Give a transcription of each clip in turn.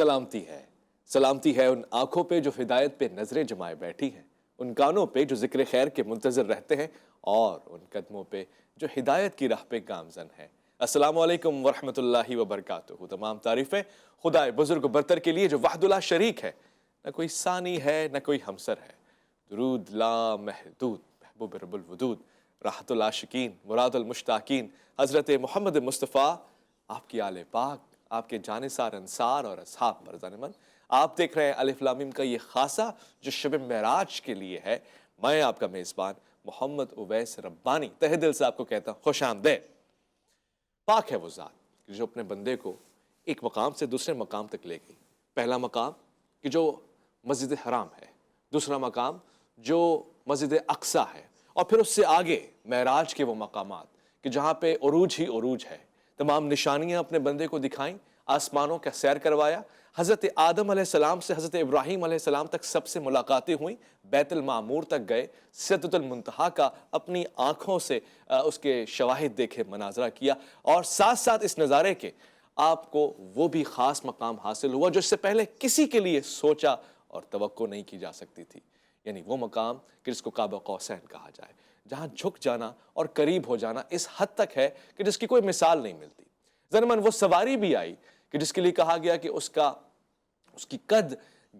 سلامتی ہے ان آنکھوں پہ جو ہدایت پہ نظریں جمائے بیٹھی ہیں، ان کانوں پہ جو ذکر خیر کے منتظر رہتے ہیں، اور ان قدموں پہ جو ہدایت کی راہ پہ گامزن ہیں۔ السلام علیکم ورحمۃ اللہ وبرکاتہ۔ تمام تعریفیں خدا بزرگ و برتر کے لیے جو وحدہ لا شریک ہے، نہ کوئی ثانی ہے نہ کوئی ہمسر ہے۔ درود لا محدود محبوب رب الودود، راحت العاشقین مراد المشتاقین حضرت محمد مصطفیٰ، آپ کی آل پاک، آپ کے جانثار انصار اور اصحاب برزان من۔ آپ دیکھ رہے ہیں الف لام میم کا یہ خاصہ جو شب معراج کے لیے ہے۔ میں آپ کا میزبان محمد اویس ربانی تہ دل سے آپ کو کہتا ہوں خوش آمدید۔ پاک ہے وہ ذات کہ جو اپنے بندے کو ایک مقام سے دوسرے مقام تک لے گئی۔ پہلا مقام کہ جو مسجد حرام ہے، دوسرا مقام جو مسجد اقصیٰ ہے، اور پھر اس سے آگے معراج کے وہ مقامات کہ جہاں پہ عروج ہی عروج ہے۔ تمام نشانیاں اپنے بندے کو دکھائیں، آسمانوں کا سیر کروایا، حضرت آدم علیہ السلام سے حضرت ابراہیم علیہ السلام تک سب سے ملاقاتیں ہوئیں، بیت المعمور تک گئے، سدرۃ المنتہا کا اپنی آنکھوں سے اس کے شواہد دیکھے، مناظرہ کیا، اور ساتھ ساتھ اس نظارے کے آپ کو وہ بھی خاص مقام حاصل ہوا جو اس سے پہلے کسی کے لیے سوچا اور توقع نہیں کی جا سکتی تھی، یعنی وہ مقام کہ جس کو قاب قوسین کہا جائے، جہاں جھک جانا اور قریب ہو جانا اس حد تک ہے کہ جس کی کوئی مثال نہیں ملتی۔ ضمن وہ سواری بھی آئی کہ جس کے لیے کہا گیا کہ اس کی قد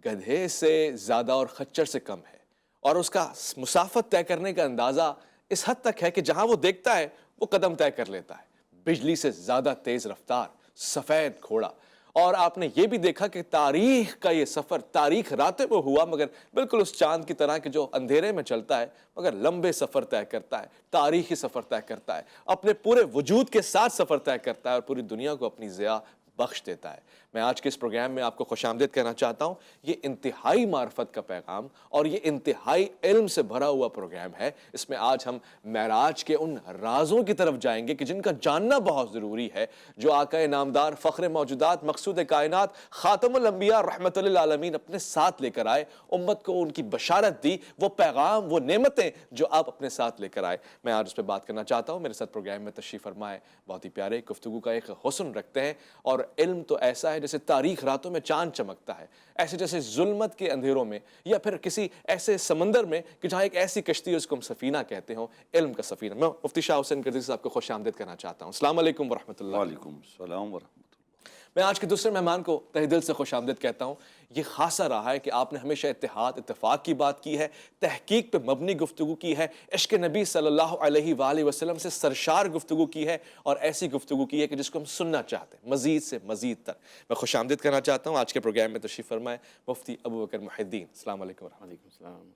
گدھے سے زیادہ اور خچر سے کم ہے، اور اس کا مسافت طے کرنے کا اندازہ اس حد تک ہے کہ جہاں وہ دیکھتا ہے وہ قدم طے کر لیتا ہے۔ بجلی سے زیادہ تیز رفتار، سفید گھوڑا، اور آپ نے یہ بھی دیکھا کہ تاریخ کا یہ سفر تاریخ راتیں میں ہوا، مگر بالکل اس چاند کی طرح کہ جو اندھیرے میں چلتا ہے مگر لمبے سفر طے کرتا ہے، تاریخی سفر طے کرتا ہے، اپنے پورے وجود کے ساتھ سفر طے کرتا ہے، اور پوری دنیا کو اپنی ضیاء بخش دیتا ہے۔ میں آج کے اس پروگرام میں آپ کو خوش آمدید کہنا چاہتا ہوں۔ یہ انتہائی معرفت کا پیغام اور یہ انتہائی علم سے بھرا ہوا پروگرام ہے۔ اس میں آج ہم معراج کے ان رازوں کی طرف جائیں گے کہ جن کا جاننا بہت ضروری ہے، جو آقا نامدار فخر موجودات مقصود کائنات خاتم الانبیاء رحمت للعالمین اپنے ساتھ لے کر آئے، امت کو ان کی بشارت دی، وہ پیغام، وہ نعمتیں جو آپ اپنے ساتھ لے کر آئے۔ میں آج اس پہ بات کرنا چاہتا ہوں۔ میرے ساتھ پروگرام میں تشریف فرمائے بہت ہی پیارے، گفتگو کا ایک حسن رکھتے ہیں، اور علم تو ایسا ہے جیسے تاریخ راتوں میں چاند چمکتا ہے، ایسے جیسے ظلمت کے اندھیروں میں یا پھر کسی ایسے سمندر میں کہ جہاں ایک ایسی کشتی ہے اس کو ہم سفینہ کہتے ہوں، علم کا سفینہ۔ میں مفتی شاہ حسین گردی صاحب کو خوش آمدید کرنا چاہتا ہوں۔ السلام علیکم ورحمۃ اللہ۔ وعلیکم السلام ورحمۃ اللہ۔ میں آج کے دوسرے مہمان کو تہ دل سے خوش آمدید کہتا ہوں۔ یہ خاصہ رہا ہے کہ آپ نے ہمیشہ اتحاد اتفاق کی بات کی ہے، تحقیق پہ مبنی گفتگو کی ہے، عشق نبی صلی اللہ علیہ وآلہ وسلم سے سرشار گفتگو کی ہے، اور ایسی گفتگو کی ہے کہ جس کو ہم سننا چاہتے ہیں مزید سے مزید تر۔ میں خوش آمدید کرنا چاہتا ہوں آج کے پروگرام میں تشریف فرمائے مفتی ابو بکر محی الدین۔ السلام علیکم ورحمۃ اللہ۔ وعلیکم السلام۔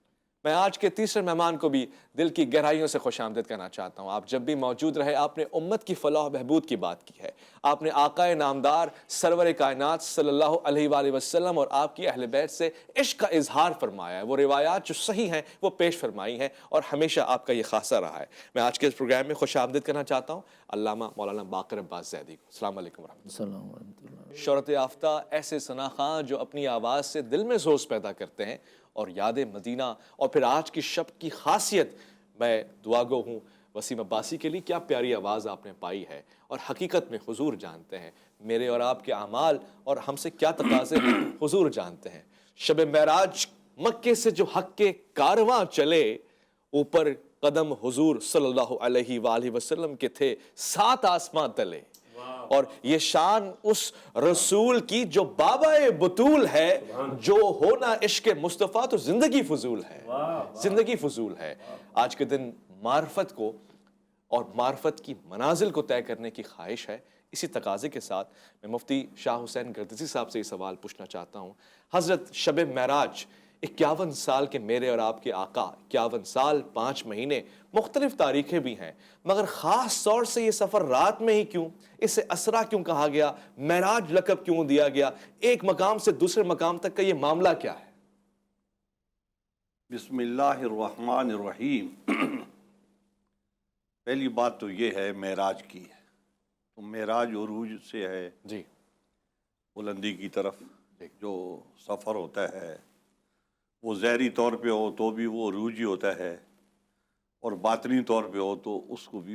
میں آج کے تیسرے مہمان کو بھی دل کی گہرائیوں سے خوش آمدید کرنا چاہتا ہوں۔ آپ جب بھی موجود رہے، آپ نے امت کی فلاح و بہبود کی بات کی ہے، آپ نے آقا نامدار سرور کائنات صلی اللہ علیہ وآلہ وسلم اور آپ کی اہل بیت سے عشق کا اظہار فرمایا ہے، وہ روایات جو صحیح ہیں وہ پیش فرمائی ہیں، اور ہمیشہ آپ کا یہ خاصہ رہا ہے۔ میں آج کے اس پروگرام میں خوش آمدید کرنا چاہتا ہوں علامہ مولانا باقر عباس زیدی کو۔ السلام علیکم ورحمۃ اللہ۔ السلام ورحمۃ اللہ۔ شہرت یافتہ ایسے ثنا خواں جو اپنی آواز سے دل میں سوز پیدا کرتے ہیں، اور یاد مدینہ اور پھر آج کی شب کی خاصیت، میں دعا گو ہوں وسیم عباسی کے لیے، کیا پیاری آواز آپ نے پائی ہے، اور حقیقت میں حضور جانتے ہیں میرے اور آپ کے اعمال اور ہم سے کیا تقاضے ہیں، حضور جانتے ہیں۔ شب معراج مکے سے جو حق کے کارواں چلے، اوپر قدم حضور صلی اللہ علیہ وآلہ وسلم کے تھے 7 آسماں تلے، اور یہ شان اس رسول کی جو بابا بطول ہے، جو ہونا عشق مصطفیٰ تو زندگی فضول ہے، زندگی فضول ہے۔ آج کے دن معرفت کو اور معرفت کی منازل کو طے کرنے کی خواہش ہے۔ اسی تقاضے کے ساتھ میں مفتی شاہ حسین گردسی صاحب سے یہ سوال پوچھنا چاہتا ہوں۔ حضرت شب معراج 51 سال کے میرے اور آپ کے آقا، 51 سال 5 مہینے، مختلف تاریخیں بھی ہیں، مگر خاص طور سے یہ سفر رات میں ہی کیوں، اسے اسرا کیوں کہا گیا، معراج لقب کیوں دیا گیا، ایک مقام سے دوسرے مقام تک کا یہ معاملہ کیا ہے؟ بسم اللہ الرحمن الرحیم۔ پہلی بات تو یہ ہے معراج کی ہے، تو معراج عروج سے ہے، جی، بلندی کی طرف جو سفر ہوتا ہے، وہ ظاہری طور پہ ہو تو بھی وہ عروج ہی ہوتا ہے، اور باطنی طور پہ ہو تو اس کو بھی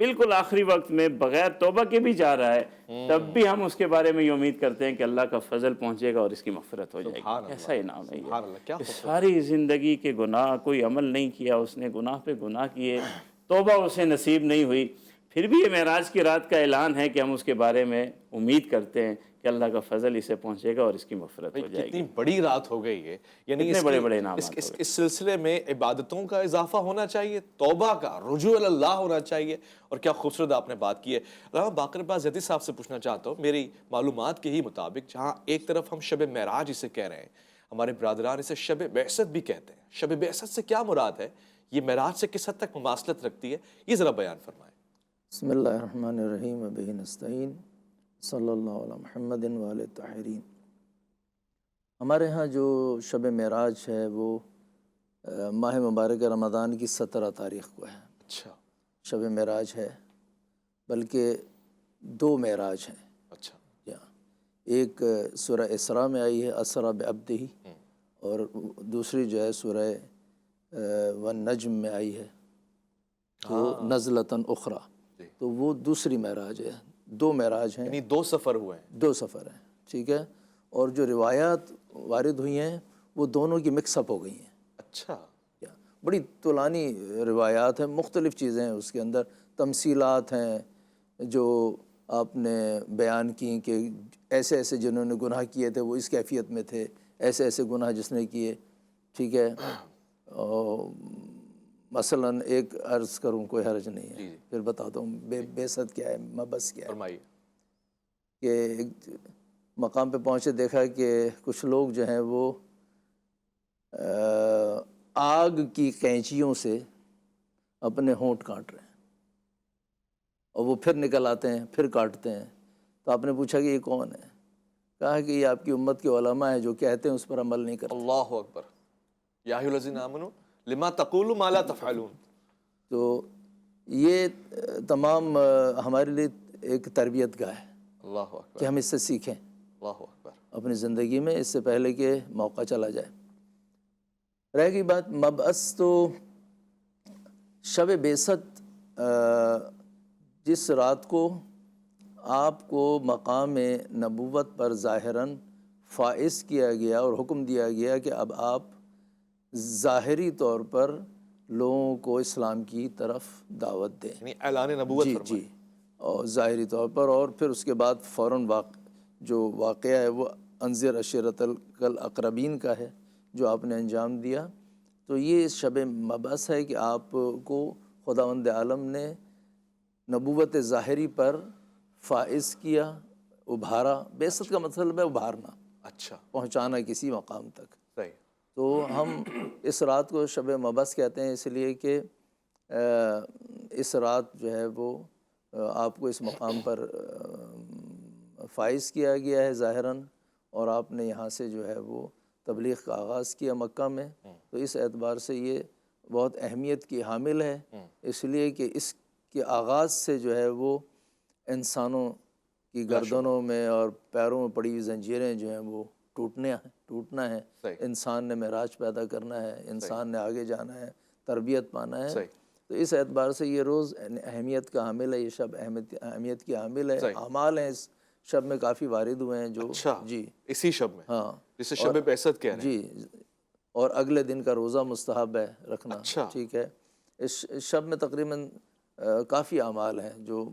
بالکل آخری وقت میں بغیر توبہ کے بھی جا رہا ہے، تب بھی ہم اس کے بارے میں یہ امید کرتے ہیں کہ اللہ کا فضل پہنچے گا اور اس کی مغفرت ہو جائے سبحان گی۔ اللہ، ایسا انعام ہے سبحان اللہ، کیا یہ خوبصورت۔ ساری زندگی کے گناہ، کوئی عمل نہیں کیا اس نے، گناہ پہ گناہ کیے، توبہ اسے نصیب نہیں ہوئی، پھر بھی یہ معراج کی رات کا اعلان ہے کہ ہم اس کے بارے میں امید کرتے ہیں کہ اللہ کا فضل اسے پہنچے گا اور اس کی مغفرت ہو جائے کتنی گی۔ بڑی رات ہو گئی ہے، یعنی کتنے اس بڑے کی بڑے انعامات اس ہو گئے۔ اس سلسلے میں عبادتوں کا اضافہ ہونا چاہیے، توبہ کا، رجوع اللہ ہونا چاہیے، اور کیا خوبصورت آپ نے بات کی ہے۔ علامہ باقر عباس زیدی صاحب سے پوچھنا چاہتا ہوں، میری معلومات کے ہی مطابق، جہاں ایک طرف ہم شب معراج اسے کہہ رہے ہیں، ہمارے برادران اسے شب بعثت بھی کہتے ہیں، شب بعثت سے کیا مراد ہے؟ یہ معراج سے کس حد تک مماثلت رکھتی ہے؟ یہ ذرا بیان فرمائیں۔ بسم اللہ الرحمن الرحیم وبہ نستعین صلی اللہ علی محمد وآلہ الطاہرین۔ ہمارے ہاں جو شب معراج ہے وہ ماہ مبارک رمضان کی 17 تاریخ کو ہے، اچھا شب معراج ہے، بلکہ 2 معراج ہیں۔ اچھا ایک سورہ اسراء میں آئی ہے، اسریٰ بعبدہ، اور دوسری جو ہے سورہ والنجم میں آئی ہے، تو نزلۃ اخریٰ، تو وہ دوسری معراج ہے۔ 2 معراج ہیں، یعنی 2 سفر ہوئے ہیں۔ 2 سفر ہیں، ٹھیک ہے۔ اور جو روایات وارد ہوئی ہیں وہ دونوں کی مکس اپ ہو گئی ہیں۔ اچھا بڑی طولانی روایات ہیں، مختلف چیزیں ہیں اس کے اندر، تمثیلات ہیں جو آپ نے بیان کی کہ ایسے ایسے جنہوں نے گناہ کیے تھے وہ اس کیفیت میں تھے، ایسے ایسے گناہ جس نے کیے، ٹھیک ہے۔ اور مثلاً ایک عرض کروں، کوئی حرج نہیں ہے، پھر بتاتا ہوں بعثت کیا ہے، مبعث کیا ہے۔ فرمائیے۔ کہ ایک مقام پہ پہنچے، دیکھا کہ کچھ لوگ جو ہیں وہ آگ کی قینچیوں سے اپنے ہونٹ کاٹ رہے ہیں، اور وہ پھر نکل آتے ہیں، پھر کاٹتے ہیں۔ تو آپ نے پوچھا کہ یہ کون ہے؟ کہا کہ یہ آپ کی امت کے علماء ہیں جو کہتے ہیں اس پر عمل نہیں کرتے۔ اللہ اکبر، یا ایھا الذین آمنوا لما تقولوا ما لا تفعلون۔ تو یہ تمام ہمارے لیے ایک تربیت گاہ ہے اللہ اکبر، کہ ہم اس سے سیکھیں اللہ اکبر۔ اپنی زندگی میں، اس سے پہلے کہ موقع چلا جائے۔ رہ گئی بات مبعث، تو شب بعثت جس رات کو آپ کو مقام نبوت پر ظاہراً فائز کیا گیا اور حکم دیا گیا کہ اب آپ ظاہری طور پر لوگوں کو اسلام کی طرف دعوت دیں، یعنی اعلان نبوت جی فرمائیں۔ جی، اور ظاہری طور پر، اور پھر اس کے بعد فوراً جو واقعہ ہے وہ انذر عشیرتک الاقربین کا ہے جو آپ نے انجام دیا۔ تو یہ شب مبعث ہے کہ آپ کو خداوند عالم نے نبوت ظاہری پر فائز کیا، ابھارا۔ بعثت کا مطلب ہے ابھارنا، اچھا پہنچانا کسی مقام تک۔ صحیح۔ تو ہم اس رات کو شب مبعث کہتے ہیں، اس لیے کہ اس رات جو ہے وہ آپ کو اس مقام پر فائز کیا گیا ہے ظاہراً، اور آپ نے یہاں سے جو ہے وہ تبلیغ کا آغاز کیا مکہ میں۔ تو اس اعتبار سے یہ بہت اہمیت کی حامل ہے، اس لیے کہ اس کے آغاز سے جو ہے وہ انسانوں کی گردنوں میں اور پیروں میں پڑی ہوئی زنجیریں جو ہیں وہ ٹوٹنا ہے۔ انسان نے معراج پیدا کرنا ہے، انسان نے آگے جانا ہے، تربیت پانا ہے۔ تو اس اعتبار سے یہ روز اہمیت کا حامل ہے، یہ شب اہمیت کی حامل ہے۔ اعمال ہیں اس شب میں کافی وارد ہوئے ہیں جو، اچھا جی اسی شب میں، ہاں، جسے شب بعثت کہہ رہے ہیں۔ جی، اور اگلے دن کا روزہ مستحب ہے رکھنا، اچھا۔ ٹھیک ہے۔ اس شب میں تقریباً کافی اعمال ہیں جو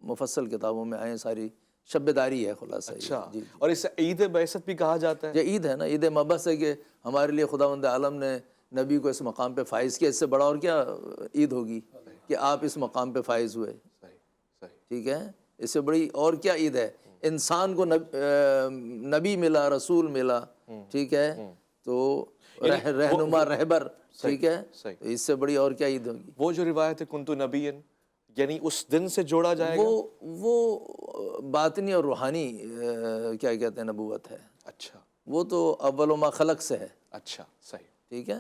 مفصل کتابوں میں آئیں، ساری شب داری ہے خلاصہ۔ اچھا، جی، اور اسے عید بعثت بھی کہا جاتا ہے۔ یہ عید ہے نا، عید مبعث ہے کہ ہمارے لیے خداوند عالم نے نبی کو اس مقام پہ فائز کیا، اس سے بڑا اور کیا عید ہوگی کہ آپ اس مقام پہ فائز ہوئے، صحیح صحیح۔ ٹھیک ہے۔ اس سے بڑی اور کیا عید ہے؟ انسان کو نبی ملا، رسول ملا، ٹھیک ہے، تو رہنما، رہبر، ٹھیک ہے، تو اس سے بڑی اور کیا عید ہوگی؟ وہ جو روایت ہے کنتو نبیًا، یعنی اس دن سے جوڑا جائے گا۔ وہ باطنی اور روحانی کیا کہتے ہیں نبوت ہے، اچھا وہ تو اول ما خلق سے ہے، اچھا صحیح، ٹھیک ہے،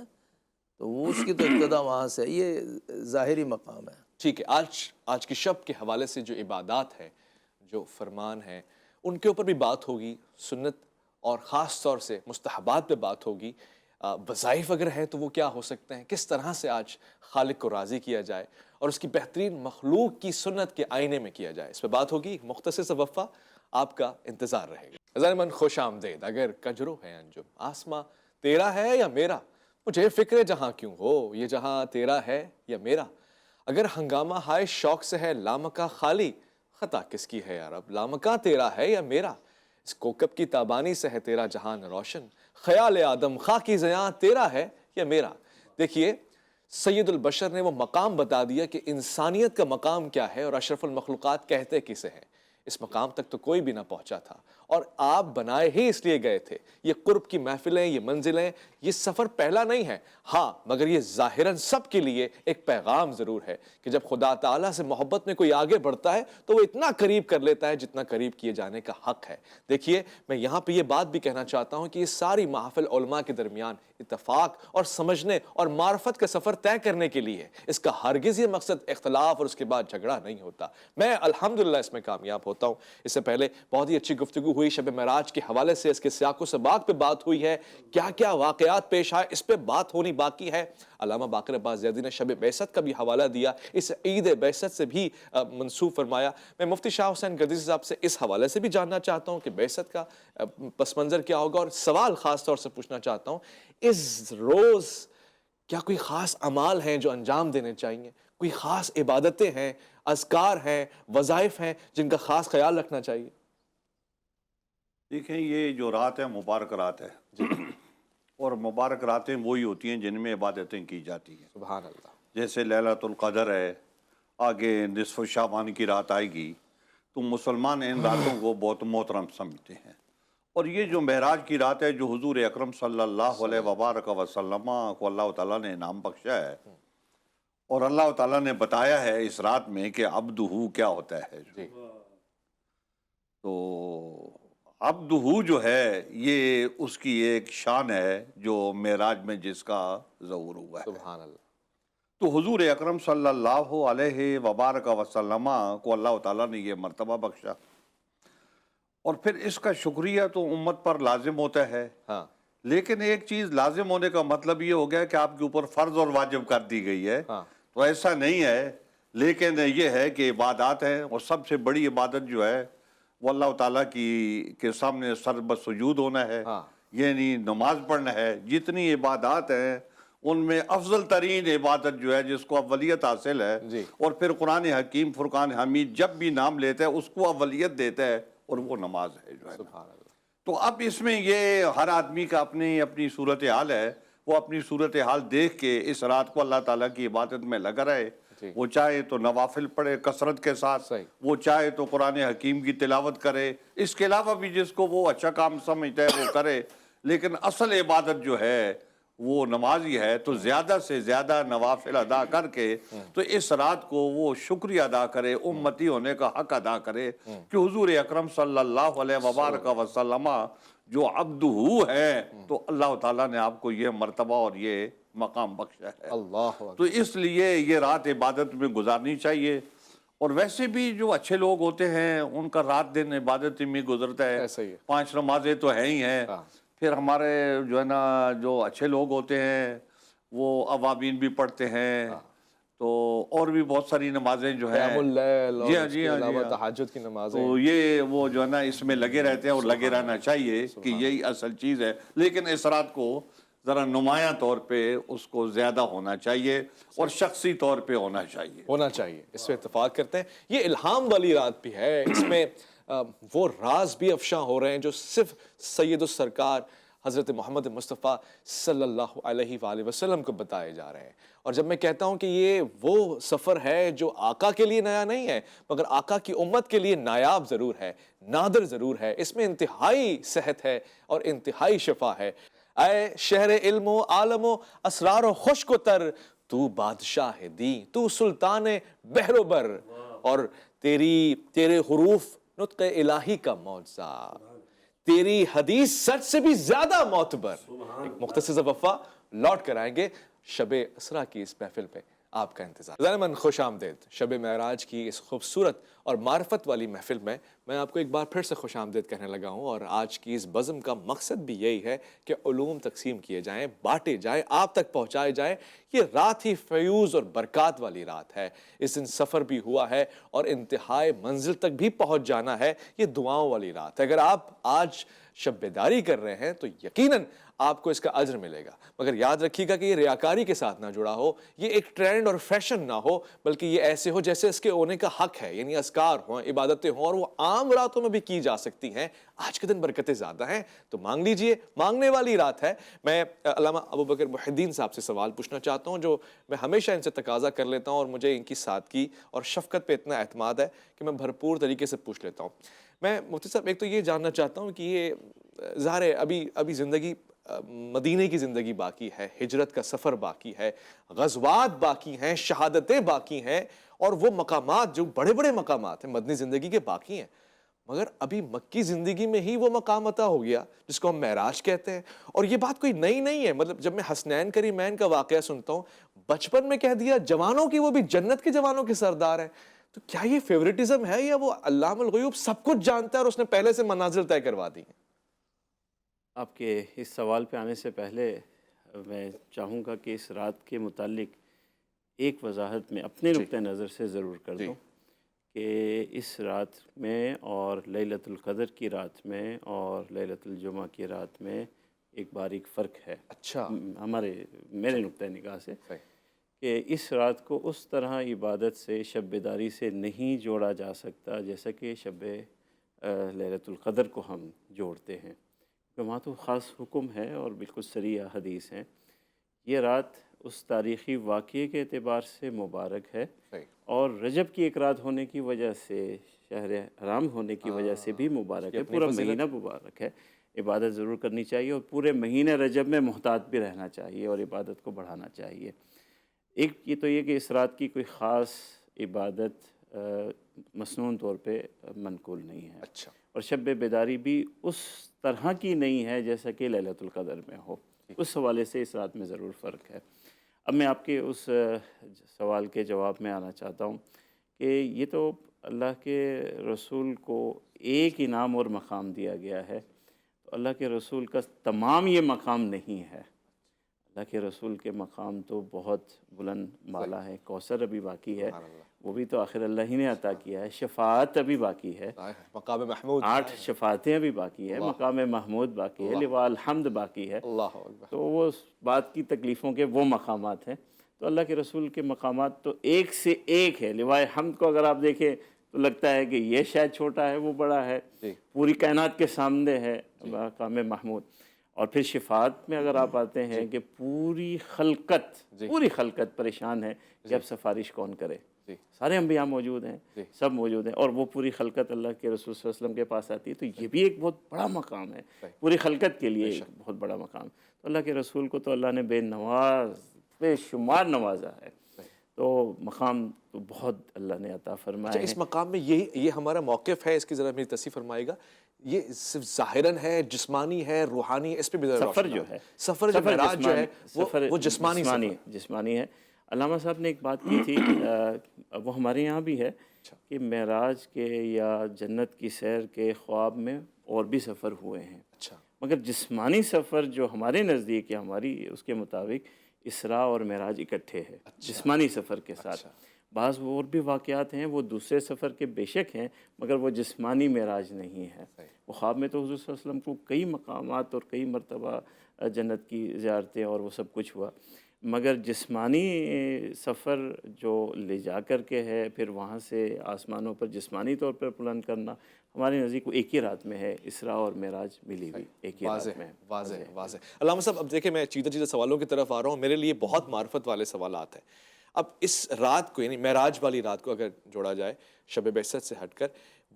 تو وہ اس کی تو ابتدا وہاں سے، یہ ظاہری مقام ہے۔ ٹھیک ہے۔ آج کی شب کے حوالے سے جو عبادات ہیں، جو فرمان ہیں، ان کے اوپر بھی بات ہوگی، سنت اور خاص طور سے مستحبات پہ بات ہوگی۔ وظائف اگر ہیں تو وہ کیا ہو سکتے ہیں، کس طرح سے آج خالق کو راضی کیا جائے اور اس کی بہترین مخلوق کی سنت کے آئینے میں کیا جائے، اس پہ بات ہوگی۔ ایک مختصر سا وقفہ، آپ کا انتظار رہے گا۔ عزیزان من، خوش آمدید۔ اگر کجرو ہے انجم، آسماں تیرا ہے یا میرا، مجھے فکر جہاں کیوں ہو، یہ جہاں تیرا ہے یا میرا۔ اگر ہنگامہ ہائے شوق سے ہے لامکاں خالی، خطا کس کی ہے یا رب، لامکاں تیرا ہے یا میرا۔ اس کوکب کی تابانی سے ہے تیرا جہان روشن، خیال آدم خاکی زیاں تیرا ہے یا میرا۔ دیکھیے، سید البشر نے وہ مقام بتا دیا کہ انسانیت کا مقام کیا ہے اور اشرف المخلوقات کہتے کسے ہیں۔ اس مقام تک تو کوئی بھی نہ پہنچا تھا، اور آپ بنائے ہی اس لیے گئے تھے۔ یہ قرب کی محفلیں، یہ منزلیں، یہ سفر پہلا نہیں ہے، ہاں، مگر یہ ظاہراً سب کے لیے ایک پیغام ضرور ہے کہ جب خدا تعالیٰ سے محبت میں کوئی آگے بڑھتا ہے تو وہ اتنا قریب کر لیتا ہے جتنا قریب کیے جانے کا حق ہے۔ دیکھیے، میں یہاں پہ یہ بات بھی کہنا چاہتا ہوں کہ یہ ساری محافل علماء کے درمیان اتفاق اور سمجھنے اور معرفت کا سفر طے کرنے کے لیے، اس کا ہرگز یہ مقصد اختلاف اور اس کے بعد جھگڑا نہیں ہوتا۔ میں الحمدللہ اس میں کامیاب ہوتا ہوں۔ اس سے پہلے بہت ہی اچھی گفتگو ہوئی شب معراج کے حوالے سے، اس کے سیاق و سباق پہ بات ہوئی ہے، کیا کیا واقعات پیش آئے اس پہ بات ہونی باقی ہے۔ علامہ باقر عباس زیدی نے شب بعثت کا بھی حوالہ دیا، اس عید بعثت سے بھی منسوب فرمایا۔ میں مفتی شاہ حسین گردیزی صاحب سے اس حوالے سے بھی جاننا چاہتا ہوں کہ بعثت کا پس منظر کیا ہوگا، اور سوال خاص طور سے پوچھنا چاہتا ہوں، اس روز کیا کوئی خاص اعمال ہیں جو انجام دینے چاہیے، کوئی خاص عبادتیں ہیں، اذکار ہیں، وظائف ہیں جن کا خاص خیال رکھنا چاہیے؟ دیکھیں، یہ جو رات ہے مبارک رات ہے، اور مبارک راتیں وہی ہوتی ہیں جن میں عبادتیں کی جاتی ہیں۔ سبحان اللہ۔ جیسے لیلۃ القدر ہے، آگے نصف شعبان کی رات آئے گی، تو مسلمان ان راتوں کو بہت محترم سمجھتے ہیں۔ اور یہ جو معراج کی رات ہے، جو حضور اکرم صلی اللہ علیہ وبارک وسلم کو اللہ تعالیٰ نے انعام بخشا ہے، اور اللہ تعالیٰ نے بتایا ہے اس رات میں کہ عبدہ کیا ہوتا ہے۔ تو عبدہ جو ہے، یہ اس کی ایک شان ہے جو معراج میں جس کا ظہور ہوا ہے۔ سبحان اللہ۔ تو حضور اکرم صلی اللہ علیہ وبارک وسلم کو اللہ تعالیٰ نے یہ مرتبہ بخشا، اور پھر اس کا شکریہ تو امت پر لازم ہوتا ہے۔ ہاں، لیکن ایک چیز لازم ہونے کا مطلب یہ ہو گیا کہ آپ کے اوپر فرض اور واجب کر دی گئی ہے، ہاں، تو ایسا نہیں ہے۔ لیکن یہ ہے کہ عبادات ہیں، اور سب سے بڑی عبادت جو ہے وہ اللہ تعالیٰ کے سامنے سر بسجود ہونا ہے، ہاں، یعنی نماز پڑھنا ہے۔ جتنی عبادات ہیں ان میں افضل ترین عبادت جو ہے جس کو اولیت حاصل ہے، جی، اور پھر قرآن حکیم فرقان حمید جب بھی نام لیتا ہے اس کو اولیت دیتا ہے، اور وہ نماز ہے جو ہے۔ سبحان اللہ۔ تو اب اس میں یہ ہر آدمی کا اپنی اپنی صورتحال ہے، وہ اپنی صورتحال دیکھ کے اس رات کو اللہ تعالیٰ کی عبادت میں لگا رہے۔ جی، وہ چاہے تو نوافل پڑھے کثرت کے ساتھ، صحیح، وہ چاہے تو قرآن حکیم کی تلاوت کرے، اس کے علاوہ بھی جس کو وہ اچھا کام سمجھتا ہے وہ کرے، لیکن اصل عبادت جو ہے وہ نماز ہی ہے۔ تو زیادہ سے زیادہ نوافل ادا کر کے تو اس رات کو وہ شکریہ ادا کرے، امتی ہونے کا حق ادا کرے کہ حضور اکرم صلی اللہ علیہ وبارک وسلم جو عبدہ ہے، تو اللہ تعالیٰ نے آپ کو یہ مرتبہ اور یہ مقام بخشا ہے۔ اللہ اکبر۔ تو اس لیے یہ رات عبادت میں گزارنی چاہیے۔ اور ویسے بھی جو اچھے لوگ ہوتے ہیں ان کا رات دن عبادت میں گزرتا ہے، ایسا ہی ہے۔ 5 نمازیں تو ہیں ہی ہیں۔ ہاں، پھر ہمارے جو ہے نا جو اچھے لوگ ہوتے ہیں وہ اوابین بھی پڑھتے ہیں، تو اور بھی بہت ساری نمازیں جو ہیں، قیام اللیل اور جی ہاں اس جی کے ہاں جی علاوہ ہاں، تہجد کی نمازیں، تو یہ وہ جو ہے نا اس میں لگے رہتے ہیں، اور لگے رہنا چاہیے کہ یہی اصل چیز ہے۔ لیکن اس رات کو ذرا نمایاں طور پہ اس کو زیادہ ہونا چاہیے، اور شخصی طور پہ ہونا چاہیے۔ ہونا چاہیے، اس پہ اتفاق کرتے ہیں۔ یہ الہام والی رات بھی ہے، اس میں وہ راز بھی افشاں ہو رہے ہیں جو صرف سید السرکار حضرت محمد مصطفیٰ صلی اللہ علیہ وآلہ وسلم کو بتائے جا رہے ہیں۔ اور جب میں کہتا ہوں کہ یہ وہ سفر ہے جو آقا کے لیے نیا نہیں ہے، مگر آقا کی امت کے لیے نایاب ضرور ہے، نادر ضرور ہے، اس میں انتہائی صحت ہے اور انتہائی شفا ہے۔ اے شہر علم و عالم و اسرار و خشک و تر، تو بادشاہ دین، تو سلطان بحر و بر، اور تیرے حروف نطق الہی کا معجزہ، تیری حدیث سچ سے بھی زیادہ معتبر۔ ایک مختصر وقفہ، لوٹ کر آئیں گے شب اسرا کی اس محفل پہ، آپ کا انتظار۔ ذرا من خوش آمدید شب معراج کی اس خوبصورت اور معرفت والی محفل میں آپ کو ایک بار پھر سے خوش آمدید کہنے لگا ہوں، اور آج کی اس بزم کا مقصد بھی یہی ہے کہ علوم تقسیم کیے جائیں، بانٹے جائیں، آپ تک پہنچائے جائیں۔ یہ رات ہی فیوز اور برکات والی رات ہے، اس دن سفر بھی ہوا ہے اور انتہائی منزل تک بھی پہنچ جانا ہے۔ یہ دعاؤں والی رات ہے۔ اگر آپ آج شب بیداری کر رہے ہیں تو یقیناً آپ کو اس کا اجر ملے گا، مگر یاد رکھیے گا کہ یہ ریاکاری کے ساتھ نہ جڑا ہو، یہ ایک ٹرینڈ اور فیشن نہ ہو، بلکہ یہ ایسے ہو جیسے اس کے ہونے کا حق ہے، یعنی اذکار ہوں، عبادتیں ہوں، اور وہ عام راتوں میں بھی کی جا سکتی ہیں۔ آج کے دن برکتیں زیادہ ہیں تو مانگ لیجئے، مانگنے والی رات ہے۔ میں علامہ ابوبکر محی الدین صاحب سے سوال پوچھنا چاہتا ہوں، جو میں ہمیشہ ان سے تقاضا کر لیتا ہوں، اور مجھے ان کی سادگی اور شفقت پہ اتنا اعتماد ہے کہ میں بھرپور طریقے سے پوچھ لیتا ہوں۔ میں مفتی صاحب ایک تو یہ جاننا چاہتا ہوں کہ یہ ظاہر ہے ابھی زندگی مدینے کی زندگی باقی ہے، ہجرت کا سفر باقی ہے، غزوات باقی ہیں، شہادتیں باقی ہیں، اور وہ مقامات جو بڑے بڑے مقامات ہیں مدنی زندگی کے باقی ہیں، مگر ابھی مکی زندگی میں ہی وہ مقام عطا ہو گیا جس کو ہم معراج کہتے ہیں۔ اور یہ بات کوئی نئی نہیں ہے، مطلب جب میں حسنین کریمین کا واقعہ سنتا ہوں، بچپن میں کہہ دیا جوانوں کی وہ بھی جنت کے جوانوں کے سردار ہیں، تو کیا یہ فیوریٹزم ہے یا وہ علام الغیوب سب کچھ جانتا ہے اور اس نے پہلے سے منازل طے کروا دی ہیں؟ آپ کے اس سوال پہ آنے سے پہلے میں چاہوں گا کہ اس رات کے متعلق ایک وضاحت میں اپنے نقطہ نظر سے ضرور کر دوں کہ اس رات میں اور لیلۃ القدر کی رات میں اور لیلۃ الجمعہ کی رات میں ایک باریک فرق ہے اچھا، میرے نقطہ نگاہ سے، کہ اس رات کو اس طرح عبادت سے، شب بیداری سے نہیں جوڑا جا سکتا جیسا کہ شب لیلۃ القدر کو ہم جوڑتے ہیں، کہ وہاں تو خاص حکم ہے اور بالکل صریح حدیث ہیں۔ یہ رات اس تاریخی واقعے کے اعتبار سے مبارک ہے، اور رجب کی ایک رات ہونے کی وجہ سے، شہر حرام ہونے کی وجہ سے بھی مبارک ہے، پورا مہینہ مبارک ہے۔ عبادت ضرور کرنی چاہیے، اور پورے مہینے رجب میں محتاط بھی رہنا چاہیے اور عبادت کو بڑھانا چاہیے۔ ایک یہ تو یہ کہ اس رات کی کوئی خاص عبادت مسنون طور پہ منقول نہیں ہے، اچھا، اور شب بیداری بھی اس طرح کی نہیں ہے جیسا کہ لیلۃ القدر میں ہو، اس حوالے سے اس رات میں ضرور فرق ہے۔ اب میں آپ کے اس سوال کے جواب میں آنا چاہتا ہوں کہ یہ تو اللہ کے رسول کو ایک انعام اور مقام دیا گیا ہے، تو اللہ کے رسول کا تمام یہ مقام نہیں ہے۔ اللہ کے رسول کے مقام تو بہت بلند بالا ہے، کوثر ابھی باقی ہے، وہ بھی تو آخر اللہ ہی نے عطا کیا ہے، شفاعت ابھی باقی ہے، مقام محمود، 8 شفاعتیں ابھی باقی ہے، مقام محمود باقی ہے، لواء الحمد باقی ہے، اللہ اکبر، تو وہ اس بات کی تکلیفوں کے وہ مقامات ہیں۔ تو اللہ کے رسول کے مقامات تو ایک سے ایک ہے۔ لواء حمد کو اگر آپ دیکھیں تو لگتا ہے کہ یہ شاید چھوٹا ہے، وہ بڑا ہے، پوری کائنات کے سامنے ہے مقام محمود۔ اور پھر شفاعت میں اگر آپ آتے ہیں کہ پوری خلقت پریشان ہے کہ اب سفارش کون کرے، سارے انبیاء موجود ہیں، سب موجود ہیں، اور وہ پوری خلقت اللہ کے رسول صلی اللہ علیہ وسلم کے پاس آتی ہے، تو یہ بھی ایک بہت بڑا مقام ہے، پوری خلقت کے لیے ایک بہت بڑا مقام۔ تو اللہ کے رسول کو تو اللہ نے بے شمار نوازا ہے، تو مقام تو بہت اللہ نے عطا فرمایا ہے۔ اس مقام میں یہ ہمارا موقف ہے، اس کی ذرا میری تصحیح فرمائے گا، یہ صرف ظاہراً ہے، جسمانی ہے، روحانی ہے، اس پہ بھی ذرا سفر روشنی جو ڈالیں۔ ہے، سفر جو معراج جو ہے وہ جسمانی ہے۔ علامہ صاحب نے ایک بات کی تھی، وہ ہمارے یہاں بھی ہے کہ معراج کے یا جنت کی سیر کے خواب میں اور بھی سفر ہوئے ہیں، مگر جسمانی سفر جو ہمارے نزدیک یا ہماری اس کے مطابق اسراء اور معراج اکٹھے ہے جسمانی سفر کے ساتھ۔ بعض اور بھی واقعات ہیں وہ دوسرے سفر کے بے شک ہیں، مگر وہ جسمانی معراج نہیں ہے۔ وہ خواب میں تو حضور صلی اللہ علیہ وسلم کو کئی مقامات اور کئی مرتبہ جنت کی زیارتیں اور وہ سب کچھ ہوا، مگر جسمانی سفر جو لے جا کر کے ہے، پھر وہاں سے آسمانوں پر جسمانی طور پر بلند کرنا، ہمارے نزدیک وہ ایک ہی رات میں ہے، اسراء اور معراج ملی ہوئی ایک ہی رات میں ہے۔ واضح۔ علامہ صاحب اب دیکھیں، میں چیزیں سوالوں کی طرف آ رہا ہوں، میرے لیے بہت معرفت والے سوالات ہیں۔ اب اس رات کو، یعنی معراج والی رات کو اگر جوڑا جائے شب بعثت سے ہٹ کر،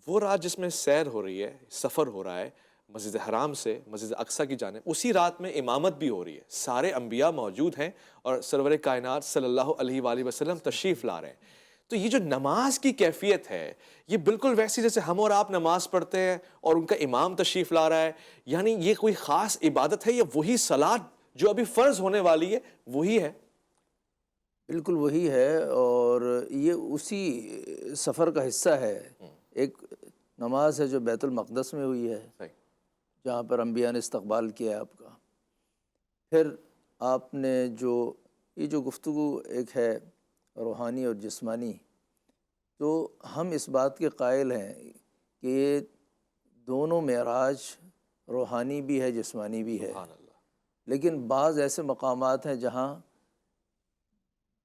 وہ رات جس میں سیر ہو رہی ہے، سفر ہو رہا ہے مسجد حرام سے مسجد اقصیٰ کی جانب، اسی رات میں امامت بھی ہو رہی ہے، سارے انبیاء موجود ہیں اور سرور کائنات صلی اللہ علیہ وآلہ وسلم تشریف لا رہے ہیں۔ تو یہ جو نماز کی کیفیت ہے، یہ بالکل ویسی جیسے ہم اور آپ نماز پڑھتے ہیں اور ان کا امام تشریف لا رہا ہے، یعنی یہ کوئی خاص عبادت ہے یا وہی صلاۃ جو ابھی فرض ہونے والی ہے وہی ہے؟ بالکل وہی ہے، اور یہ اسی سفر کا حصہ ہے۔ ایک نماز ہے جو بیت المقدس میں ہوئی ہے، صحیح، جہاں پر انبیاء نے استقبال کیا ہے آپ کا۔ پھر آپ نے یہ جو گفتگو ایک ہے روحانی اور جسمانی، تو ہم اس بات کے قائل ہیں کہ یہ دونوں معراج روحانی بھی ہے، جسمانی بھی ہے، سبحان اللہ، لیکن بعض ایسے مقامات ہیں جہاں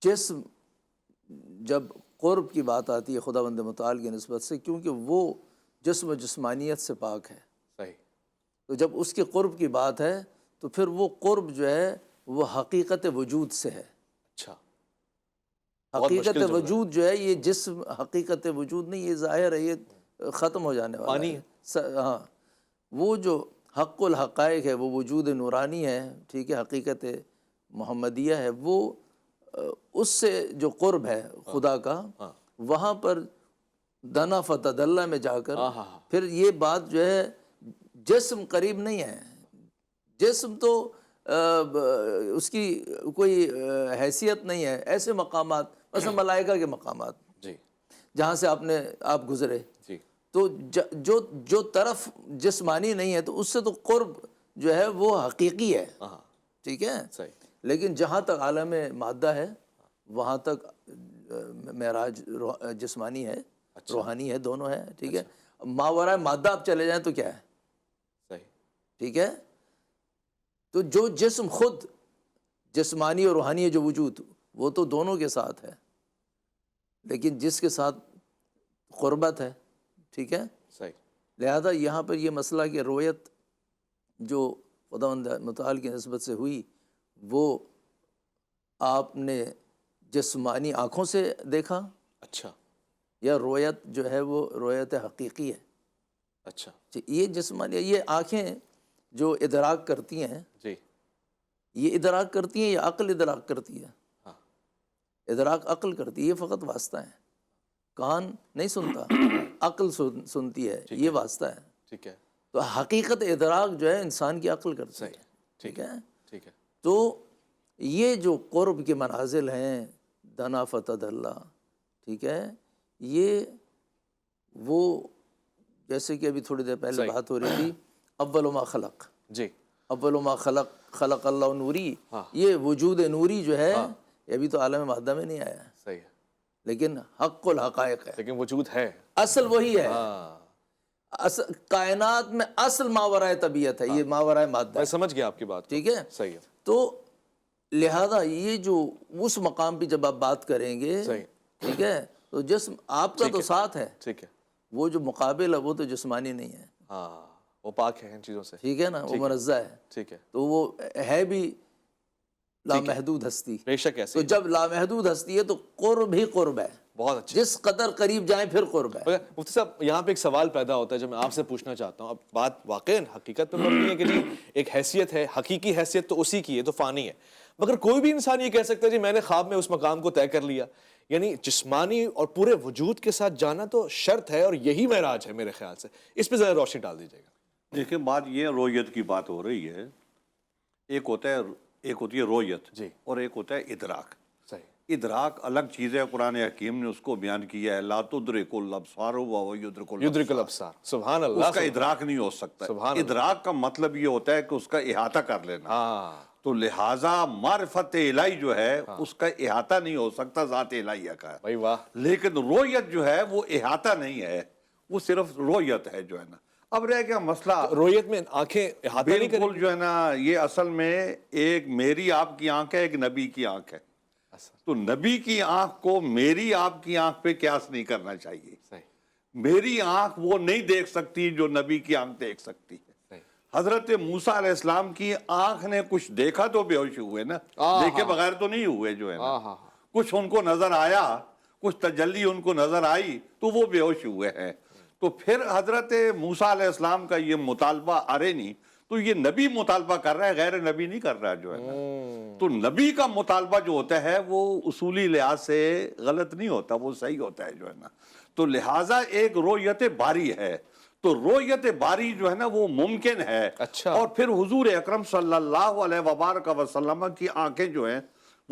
جسم، جب قرب کی بات آتی ہے خداوند متعال کی نسبت سے، کیونکہ وہ جسم و جسمانیت سے پاک ہے، صحیح، تو جب اس کے قرب کی بات ہے تو پھر وہ قرب جو ہے وہ حقیقت وجود سے ہے۔ اچھا، بہت حقیقت مشکل جملہ ہے۔ وجود جو ہے، یہ جسم حقیقت وجود نہیں، یہ ظاہر ہے، یہ ختم ہو جانے والا فانی ہے۔ ہاں، وہ جو حق الحقائق ہے، وہ وجود نورانی ہے، ٹھیک ہے، حقیقت محمدیہ ہے، وہ اس سے جو قرب ہے خدا کا، وہاں پر دنا فتدلہ میں جا کر پھر یہ بات جو ہے، جسم قریب نہیں ہے، جسم تو اس کی کوئی حیثیت نہیں ہے۔ ایسے مقامات مثلا ملائکہ کے مقامات جی جہاں سے آپ گزرے، جی، تو جو طرف جسمانی نہیں ہے تو اس سے تو قرب جو ہے وہ حقیقی ہے، ہاں، ٹھیک ہے، صحیح، لیکن جہاں تک عالم مادہ ہے وہاں تک معراج جسمانی ہے، روحانی ہے، دونوں ہے، ٹھیک ہے۔ ماورائے مادہ آپ چلے جائیں تو کیا ہے، صحیح، ٹھیک ہے۔ تو جو جسم خود جسمانی اور روحانی ہے، جو وجود، وہ تو دونوں کے ساتھ ہے، لیکن جس کے ساتھ قربت ہے، ٹھیک ہے، صحیح، لہذا یہاں پر یہ مسئلہ کہ رویت جو خداوند متعال کی نسبت سے ہوئی، وہ آپ نے جسمانی آنکھوں سے دیکھا، اچھا، یا رویت جو ہے وہ رویت حقیقی ہے؟ اچھا، یہ جسمانی، یہ آنکھیں جو ادراک کرتی ہیں، جی، یہ ادراک کرتی ہیں یا عقل ادراک کرتی ہے؟ ہاں، ادراک عقل کرتی ہے، یہ فقط واسطہ ہے، کان نہیں سنتا، عقل سنتی ہے، یہ واسطہ ہے۔ ٹھیک ہے، تو حقیقت ادراک جو ہے انسان کی عقل کرتی صحیح، ہے، ٹھیک ہے۔ ٹھیک ہے، تو یہ جو قرب کے منازل ہیں، دنا فتد اللہ، ٹھیک ہے، یہ وہ جیسے کہ ابھی تھوڑی دیر پہلے صحیح، بات ہو رہی تھی، اول ما خلق، جی، اول ما خلق اللہ نوری، ہاں، یہ وجود نوری جو ہے یہ ابھی تو عالم مادہ میں نہیں آیا ہے، صحیح ہے، لیکن حق الحقائق ہے، لیکن وجود ہے، اصل وہی ہے، ہاں، کائنات میں اصل ماورائے طبیعت ہے، یہ ماورائے مادہ میں ہے، سمجھ گیا آپ کی بات کو، ٹھیک ہے۔ صحیح ہے، تو لہذا یہ جو اس مقام پہ جب آپ بات کریں گے، صحیح، ٹھیک ہے، تو جسم آپ کا تو ساتھ ہے، ٹھیک ہے، وہ جو مقابل ہے وہ تو جسمانی نہیں ہے، ہاں، وہ پاک ہے ان چیزوں سے، ٹھیک ہے نا، وہ منزہ ہے، ٹھیک ہے، تو وہ ہے بھی لامحدود ہستی۔ بے شک ایسی تو جب لامحدود ہستی ہے تو قرب ہی قرب ہے، بہت اچھی، جس قدر قریب جائیں پھر قرب ہے۔ مگر مفتی صاحب یہاں پہ ایک سوال پیدا ہوتا ہے جو میں آپ سے پوچھنا چاہتا ہوں، اب بات واقعی حقیقت پہ مبنی ہے کہ جی ایک حیثیت ہے، حقیقی حیثیت تو اسی کی ہے، تو فانی ہے، مگر کوئی بھی انسان یہ کہہ سکتا ہے جی میں نے خواب میں اس مقام کو طے کر لیا، یعنی جسمانی اور پورے وجود کے ساتھ جانا تو شرط ہے، اور یہی معراج ہے میرے خیال سے، اس پہ ذرا روشنی ڈال دیجیے گا۔ دیکھیں، بات یہ رویت کی بات ہو رہی ہے، ایک ہوتی ہے رویت، جی، اور ایک ہوتا ہے ادراک۔ صحیح، ادراک الگ چیز ہے، قرآن حکیم نے اس کو بیان کیا ہے، لا تدرک الابصار وهو یدرک یدرک الابصار، الابصار، سبحان اللہ، اس کا ادراک نہیں ہو سکتا۔ سبحان اللہ، ادراک کا مطلب یہ ہوتا ہے کہ اس کا احاطہ کر لینا، ہاں، تو لہٰذا معرفت الہی جو ہے اس کا احاطہ نہیں ہو سکتا، ذات الہیہ کا، بھائی واہ، لیکن رویت جو ہے وہ احاطہ نہیں ہے، وہ صرف رویت ہے جو ہے نا۔ اب رہ گیا مسئلہ، رویت میں آنکھیں احاطہ نہیں کریں بالکل جو ہے نا، یہ اصل میں ایک میری آپ کی آنکھ ہے، ایک نبی کی آنکھ ہے، تو نبی کی آنکھ کو میری آپ کی آنکھ پہ قیاس نہیں کرنا چاہیے۔ صحیح، میری آنکھ وہ نہیں دیکھ سکتی جو نبی کی آنکھ دیکھ سکتی ہے۔ صحیح، حضرت موسیٰ علیہ السلام کی آنکھ نے کچھ دیکھا تو بے ہوش ہوئے نا، دیکھے بغیر تو نہیں ہوئے جو ہے نا، کچھ ان کو نظر آیا، کچھ تجلی ان کو نظر آئی تو وہ بے ہوش ہوئے ہیں۔ تو پھر حضرت موسیٰ علیہ السلام کا یہ مطالبہ نہیں، تو یہ نبی مطالبہ کر رہا ہے، غیر نبی نہیں کر رہا جو ہے نا۔ تو نبی کا مطالبہ جو ہوتا ہے وہ اصولی لحاظ سے غلط نہیں ہوتا، وہ صحیح ہوتا ہے جو ہے نا۔ تو لہٰذا ایک رویت باری ہے، تو رویت باری جو ہے نا وہ ممکن ہے۔ اچھا، اور پھر حضور اکرم صلی اللہ علیہ وبارک وسلم کی آنکھیں جو ہیں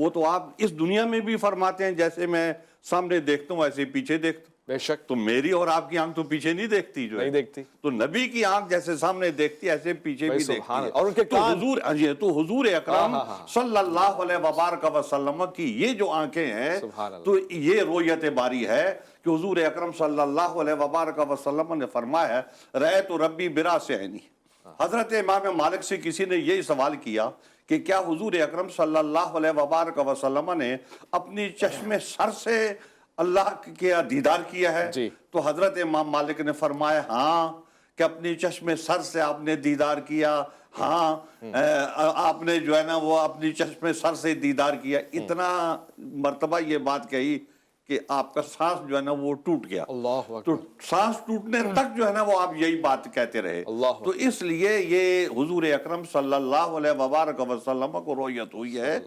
وہ تو آپ اس دنیا میں بھی فرماتے ہیں جیسے میں سامنے دیکھتا ہوں ایسے پیچھے دیکھتا ہوں. بے شک تو میری اور آپ کی آنکھ تو پیچھے نہیں دیکھتی جو ہے, نہیں دیکھتی. تو نبی کی آنکھ جیسے سامنے دیکھتی ہے ایسے پیچھے بھی دیکھتی سبحان ہے. اللہ. اور ان کے تو حضور تو حضور اکرم صلی اللہ علیہ وبارک وسلم کی یہ جو آنکھیں ہیں سبحان اللہ. تو یہ رؤیت باری ہے کہ حضور اکرم صلی اللہ علیہ وبارک وسلم نے فرمایا ہے رأیت ربی براس عینی. حضرت امام مالک سے کسی نے یہی سوال کیا کہ کیا حضور اکرم صلی اللہ علیہ وبارک وسلم نے اپنی چشم سر سے اللہ کے دیدار کیا ہے؟ جی. تو حضرت امام مالک نے فرمایا ہاں کہ اپنی چشم سر سے آپ نے دیدار کیا. ہاں آپ نے جو ہے نا وہ اپنی چشم سر سے دیدار کیا. اتنا مرتبہ یہ بات کہی کہ آپ کا سانس جو ہے نا وہ ٹوٹ گیا. اللہ تو اکبر. سانس ٹوٹنے تک جو ہے نا وہ آپ یہی بات کہتے رہے. اللہ تو اس لیے یہ حضور اکرم صلی اللہ علیہ وبارک وسلم کو رؤیت ہوئی ہے,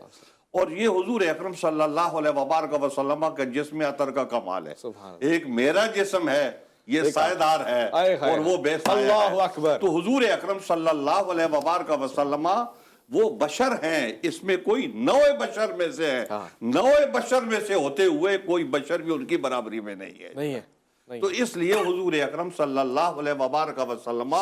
اور یہ حضور اکرم صلی اللہ علیہ وبارک وسلم کا جسم عطر کا کمال ہے. سبحان. ایک میرا جسم ہے یہ سائے دار ہے اور وہ بے سایہ اللہ ہے. اکبر. تو حضور اکرم صلی اللہ علیہ وبارک وسلم وہ بشر ہیں, اس میں کوئی نوع بشر میں سے ہے, نوع بشر میں سے ہوتے ہوئے کوئی بشر بھی ان کی برابری میں نہیں ہے. نہیں ہے. تو اس لیے حضور اکرم صلی اللہ علیہ وبارک وسلم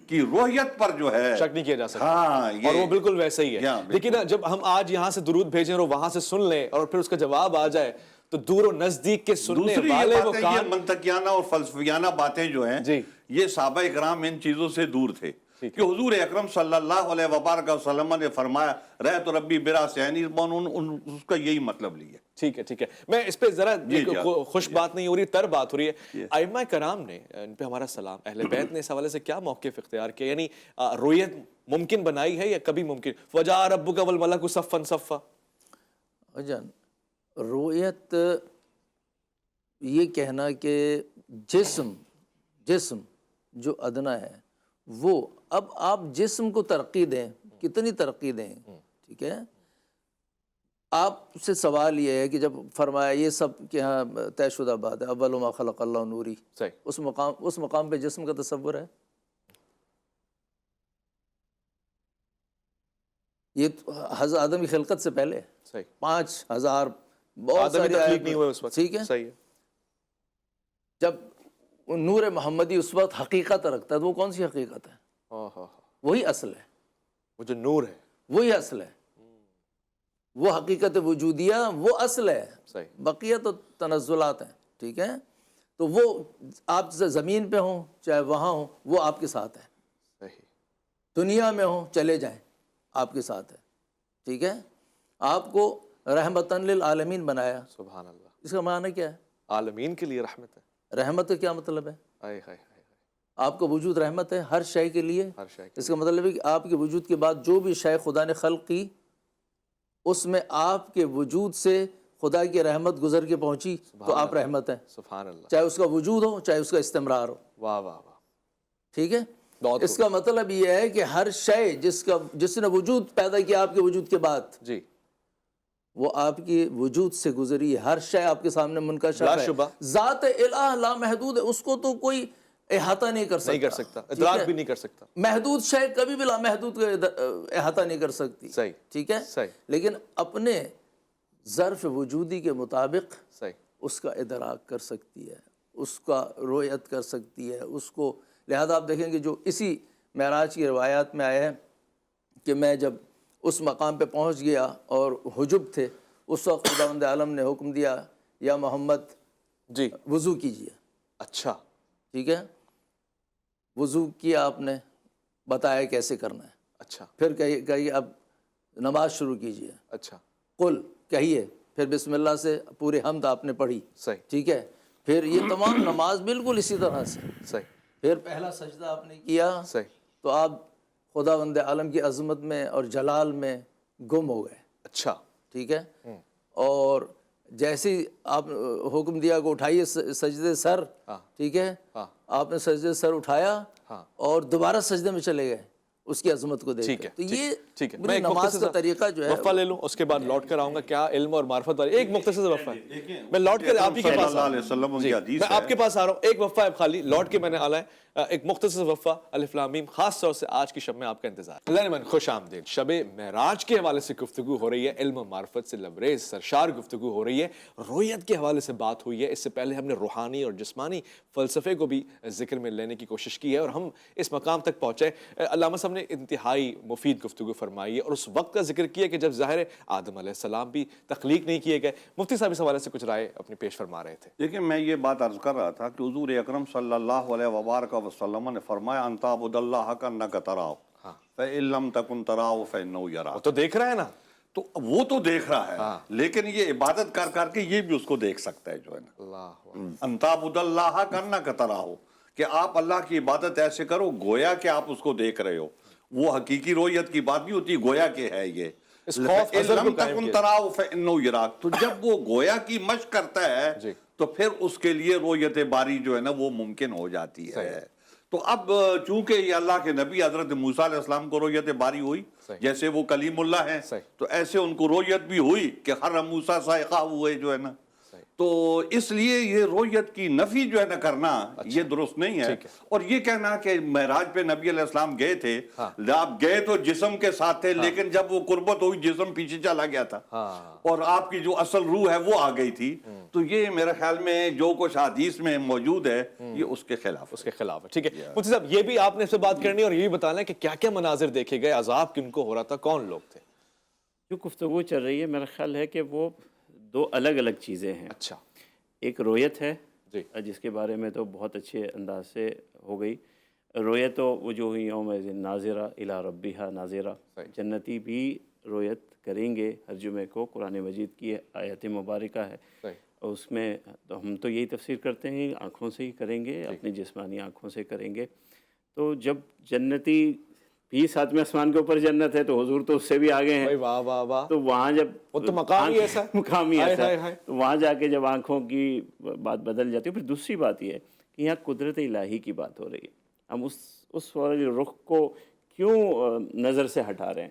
کی روحیت پر جو ہے شک نہیں کیا جا سکتا. ہاں اور وہ بالکل ویسے ہی ہے. بالکل. لیکن جب ہم آج یہاں سے درود بھیجیں اور وہاں سے سن لیں اور پھر اس کا جواب آ جائے تو دور و نزدیک کے سننے دوسری والے یہ وہ باتیں, یہ کان. منطقیانہ اور فلسفیانہ باتیں جو ہیں جی. یہ صحابہ اکرام ان چیزوں سے دور تھے کہ حضور اکرم صلی اللہ علیہ وبارک وسلم نے فرمایا رأیت ربی براس عینی, اس کا یہی مطلب لیا. ٹھیک ہے ٹھیک ہے. میں اس پہ ذرا جی. خوش بات نہیں ہو رہی, تر بات ہو رہی ہے. ائمہ کرام نے, ان پہ ہمارا سلام, اہل بیت نے اس حوالے سے کیا موقف اختیار کیا؟ یعنی رؤیت ممکن بنائی ہے یا کبھی ممکن؟ وجاء ربک والملک صفا صفا. جان رؤیت یہ کہنا کہ جسم جو ادنا ہے وہ, اب آپ جسم کو ترقی دیں, کتنی ترقی دیں, ٹھیک ہے. آپ سے سوال یہ ہے کہ جب فرمایا یہ سب کہ ہاں طے شدہ بات ہے, اول ما خلق اللہ نوری, صحیح. اس مقام پہ جسم کا تصور ہے؟ یہ حضرت آدم کی خلقت سے پہلے صحیح. 5000 بہت آدمی ساری تخلیق نہیں ہوئے اس وقت. ٹھیک ہے. صحیح ہے. جب نور محمدی اس وقت حقیقت رکھتا ہے تو وہ کون سی حقیقت ہے؟ وہی اصل ہے, وہ جو نور ہے وہی اصل ہے, وہ حقیقت وجودیہ وہ اصل ہے. صحیح. بقیہ تو تنزلات ہیں, ٹھیک ہے. تو وہ آپ زمین پہ ہوں چاہے وہاں ہوں وہ آپ کے ساتھ ہے, صحیح. دنیا میں ہوں چلے جائیں آپ کے ساتھ ہے, ٹھیک ہے. آپ کو رحمتاً للعالمین بنایا. سبحان اللہ. اس کا معنی کیا ہے؟ عالمین کے لیے رحمت ہے. رحمت کا کیا مطلب ہے؟ آئے ہائے ہائے. آپ کا وجود رحمت ہے ہر شے کے لیے. ہر شے کے اس کا مطلب ہے کہ آپ کے وجود کے بعد جو بھی شے خدا نے خلق کی اس میں آپ کے وجود سے خدا کی رحمت گزر کے پہنچی تو آپ رحمت ہیں. سبحان اللہ. چاہے اس کا وجود ہو چاہے اس کا استمرار ہو. واہ واہ واہ. ٹھیک ہے. اس کا مطلب یہ ہے کہ ہر شے جس نے وجود پیدا کیا آپ کے وجود کے بعد, جی, وہ آپ کی وجود سے گزری ہے. ہر شے آپ کے سامنے منکشف لا ہے. شبہ. ذات الہ لا محدود ہے, اس کو تو کوئی احاطہ نہیں کر سکتا. ادراک بھی نہیں کر سکتا. محدود شے کبھی بھی لامحدود کا احاطہ نہیں کر سکتی. صحیح. ٹھیک ہے. صحیح. لیکن اپنے ظرف وجودی کے مطابق صحیح. اس کا ادراک کر سکتی ہے, اس کا رؤیت کر سکتی ہے اس کو. لہذا آپ دیکھیں گے جو اسی معراج کی روایات میں آیا ہے کہ میں جب اس مقام پہ پہنچ گیا اور حجب تھے, اس وقت خداوند عالم نے حکم دیا یا محمد جی وضو کیجئے. اچھا. ٹھیک ہے. وضو کیا, آپ نے بتایا کیسے کرنا ہے. اچھا. پھر کہیے اب نماز شروع کیجئے. اچھا. قل کہیے, پھر بسم اللہ سے پورے حمد آپ نے پڑھی. صحیح. ٹھیک ہے. پھر یہ تمام نماز بالکل اسی طرح سے. صحیح. پھر پہلا سجدہ آپ نے کیا. صحیح. تو آپ خداوند عالم کی عظمت میں اور جلال میں گم ہو گئے. اچھا. ٹھیک ہے. اور جیسے آپ حکم دیا کہ اٹھائیے سجدے سر. ٹھیک ہے. آپ نے سجدے سر اٹھایا اور دوبارہ سجدے میں چلے گئے. اس کی عظمت کو دیکھ ٹھیک کر. ہے تو یہ ٹھیک ہے. پوری میں ایک نماز مختصر کا طریقہ جو ہے وقفہ لے لوں، اس کے بعد لوٹ کر آؤں گا. کیا علم اور معرفت والے ایک مختصر وقفہ ہے، میں لوٹ کر آپ ہی کے صلی پاس اللہ آ علیہ رہا وسلم ہوں. کی جی حدیث میں ہے. آپ کے پاس آ رہا ہوں. ایک وقفہ ہے خالی، لوٹ کے میں نے آنا ہے. ایک مختصر وقفہ الف لام میم، خاص طور سے آج کی شب میں آپ کا انتظار. لینمن خوش آمدید. شب معراج کے حوالے سے گفتگو ہو رہی ہے، علم و معرفت سے لبریز سرشار گفتگو ہو رہی ہے، رویت کے حوالے سے بات ہوئی ہے. اس سے پہلے ہم نے روحانی اور جسمانی فلسفے کو بھی ذکر میں لینے کی کوشش کی ہے اور ہم اس مقام تک پہنچے. علامہ صاحب نے انتہائی مفید گفتگو فرمائی ہے اور اس وقت کا ذکر کیا کہ جب ظاہر آدم علیہ السلام بھی تخلیق نہیں کیے گئے. مفتی صاحب اس حوالے سے کچھ رائے اپنی پیش فرما رہے تھے. دیکھیں میں یہ بات عرض کر رہا تھا کہ حضور اکرم صلی اللہ علیہ وبارک وسلم نے فرمایا ان تعبد اللہ کانک تراہ فإن لم تکن تراہ فإنہ یراک. تو دیکھ رہا ہے نا، تو وہ تو دیکھ رہا ہے لیکن یہ عبادت کر کر کے یہ بھی اس کو دیکھ سکتا ہے جو ہے نا. اللہ ان تعبد اللہ کانک تراہ، کہ آپ اللہ کی عبادت ایسے کرو گویا کہ آپ اس کو دیکھ رہے ہو. وہ حقیقی رویت کی بات نہیں ہوتی، گویا کہ ہے یہ. اس خوف ازل کو لم قائم تکن کیا. تراہ فإنہ یراک. تو جب وہ گویا کی مشق کرتا ہے جی. تو پھر اس کے لیے رویت باری جو ہے نا وہ ممکن ہو جاتی ہے. تو اب چونکہ یہ اللہ کے نبی حضرت موسیٰ علیہ السلام کو رویت باری ہوئی، جیسے وہ کلیم اللہ ہیں، تو ایسے ان کو رویت بھی ہوئی کہ ہر موسیٰ صائقہ ہوئے جو ہے نا. تو اس لیے یہ رویت کی نفی جو ہے نا کرنا یہ درست نہیں ہے. اور یہ کہنا کہ معراج پہ نبی علیہ السلام گئے تھے، آپ گئے تو جسم کے ساتھ تھے لیکن جب وہ قربت ہوئی جسم پیچھے چلا گیا تھا اور آپ کی جو اصل روح ہے وہ آ گئی تھی. تو یہ میرے خیال میں جو کچھ حدیث میں موجود ہے یہ اس کے خلاف ہے. ٹھیک ہے مفتی صاحب، یہ بھی آپ نے اس سے بات کرنی اور یہ بھی بتانا ہے کہ کیا کیا مناظر دیکھے گئے، عذاب کن کو ہو رہا تھا، کون لوگ تھے. جو گفتگو چل رہی ہے میرا خیال ہے کہ وہ دو الگ الگ چیزیں ہیں. اچھا. ایک رویت ہے جی. جس کے بارے میں تو بہت اچھے انداز سے ہو گئی. رویت تو وہ جو ہوئی یوم ناظرہ الی ربہا ناظرہ، جنتی بھی رویت کریں گے ہر جمعے کو. قرآن مجید کی آیت مبارکہ ہے، اس میں تو ہم تو یہی تفسیر کرتے ہیں آنکھوں سے ہی کریں گے، اپنی جسمانی آنکھوں سے کریں گے. تو جب جنتی بھی ساتویں آسمان کے اوپر جنت ہے تو حضور تو اس سے بھی آگے ہیں. واہ واہ واہ. تو وہاں جب وہ تو مقام ہی ایسا ہے. مقام ہی ایسا ہے، ہائے. تو وہاں جا کے جب آنکھوں کی بات بدل جاتی ہے. پھر دوسری بات یہ ہے کہ یہاں قدرت الہی کی بات ہو رہی ہے. ہم اس رخ کو کیوں نظر سے ہٹا رہے ہیں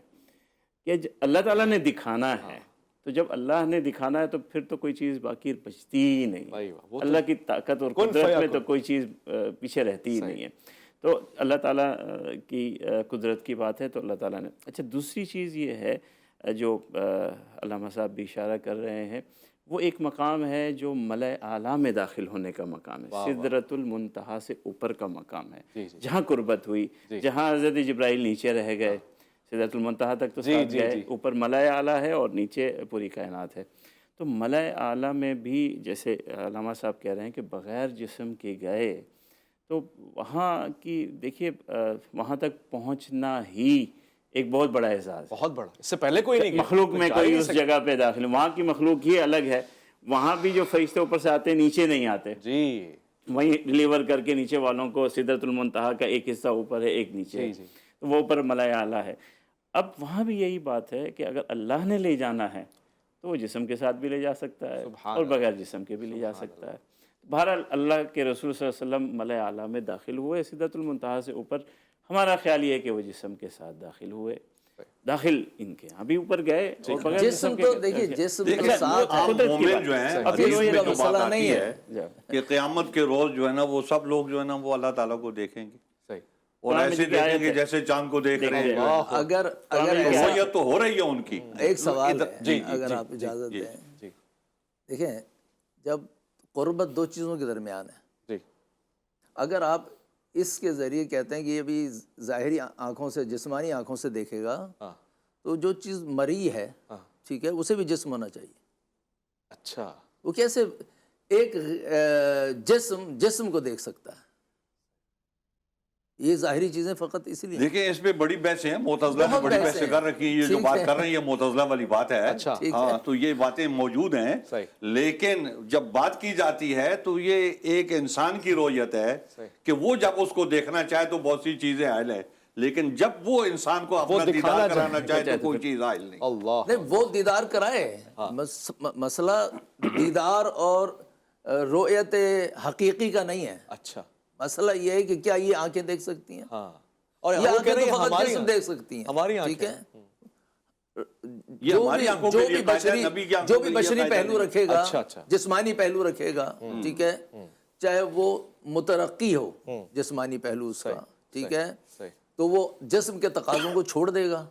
کہ اللہ تعالیٰ نے دکھانا ہے. تو جب اللہ نے دکھانا ہے تو پھر تو کوئی چیز باقی بچتی ہی نہیں. اللہ کی طاقت اور قدرت میں تو کوئی چیز پیچھے رہتی ہی نہیں ہے. تو اللہ تعالیٰ کی قدرت کی بات ہے تو اللہ تعالیٰ نے. اچھا دوسری چیز یہ ہے جو علامہ صاحب بھی اشارہ کر رہے ہیں، وہ ایک مقام ہے جو ملأ اعلیٰ میں داخل ہونے کا مقام ہے. سدرۃ المنتہا سے اوپر کا مقام ہے، جہاں قربت ہوئی، جہاں حضرت جبرائیل نیچے رہ گئے. سدرۃ المنتہا تک تو ساتھ گئے، اوپر ملأ اعلیٰ ہے اور نیچے پوری کائنات ہے. تو ملأ اعلیٰ میں بھی جیسے علامہ صاحب کہہ رہے ہیں کہ بغیر جسم کے گئے تو وہاں کی دیکھیے وہاں تک پہنچنا ہی ایک بہت بڑا اعزاز، بہت بڑا. اس سے پہلے کوئی نہیں مخلوق میں کوئی اس جگہ پہ داخل. وہاں کی مخلوق ہی الگ ہے. وہاں بھی جو فرشتے اوپر سے آتے ہیں نیچے نہیں آتے، جی وہیں ڈلیور کر کے نیچے والوں کو سدرۃ المنتہا کا ایک حصہ اوپر ہے ایک نیچے ہے، تو وہ اوپر ملأ اعلیٰ ہے. اب وہاں بھی یہی بات ہے کہ اگر اللہ نے لے جانا ہے تو وہ جسم کے ساتھ بھی لے جا سکتا ہے اور بغیر جسم کے بھی لے جا سکتا ہے. بہرحال اللہ کے رسول صلی اللہ علیہ وسلم ملأ اعلیٰ میں داخل ہوئے سدرۃ المنتہا سے اوپر. ہمارا خیال یہ ہے کہ وہ جسم کے ساتھ داخل ہوئے، داخل ان کے ہاں بھی اوپر گئے اور بغیر جسم تو دیکھیے جسم کے ساتھ مومن جو ہیں اب حدیث یہ میں جو مسئلہ بات آتی نہیں ہے کہ قیامت کے روز جو ہے نا وہ سب لوگ جو ہے نا وہ اللہ تعالیٰ کو دیکھیں گے اور ایسے دیکھیں گے جیسے چاند کو دیکھ رہے ہیں. اگر رویت تو ہو رہی ہے ان کی. ایک سوال ہے اگر آپ اجازت دیں. دیکھیں جب قربت دو چیزوں کے درمیان ہے، اگر آپ اس کے ذریعے کہتے ہیں کہ یہ بھی ظاہری آنکھوں سے جسمانی آنکھوں سے دیکھے گا تو جو چیز مری ہے ٹھیک ہے اسے بھی جسم ہونا چاہیے. اچھا وہ کیسے ایک جسم کو دیکھ سکتا ہے؟ یہ ظاہری چیزیں فقط اسی لیے دیکھیں اس پہ بڑی بحثیں ہیں، معتزلہ نے بڑی بحثیں کر رکھی ہیں. یہ جو بات کر رہے ہیں یہ معتزلہ والی بات ہے. ہاں تو یہ باتیں موجود ہیں لیکن جب بات کی جاتی ہے تو یہ ایک انسان کی رویت ہے کہ وہ جب اس کو دیکھنا چاہے تو بہت سی چیزیں حائل ہے، لیکن جب وہ انسان کو اپنا دیدار کرانا چاہے تو کوئی چیز حائل نہیں. نہیں وہ دیدار کرائے. مسئلہ دیدار اور رویت حقیقی کا نہیں ہے. اچھا مسئلہ یہ ہے کہ کیا یہ آنکھیں دیکھ سکتی ہیں؟ اور یہ وہ آنکھیں کہہ رہے تو ہیں فقط ہماری جسم دیکھ سکتی ہیں، ہماری ٹھیک آنکھیں ہے، یہ ہماری آنکھوں کے لیے قاعدہ ہے، نبی کی آنکھوں جو کے بھی لیے بشری قاعدہ پہلو نہیں۔ رکھے گا، اچھا۔ جسمانی پہلو رکھے گا، ٹھیک ہے، چاہے وہ مترقی ہو جسمانی پہلو اس کا، ٹھیک ہے، صحیح تو وہ جسم کے تقاضوں کو چھوڑ دے گا۔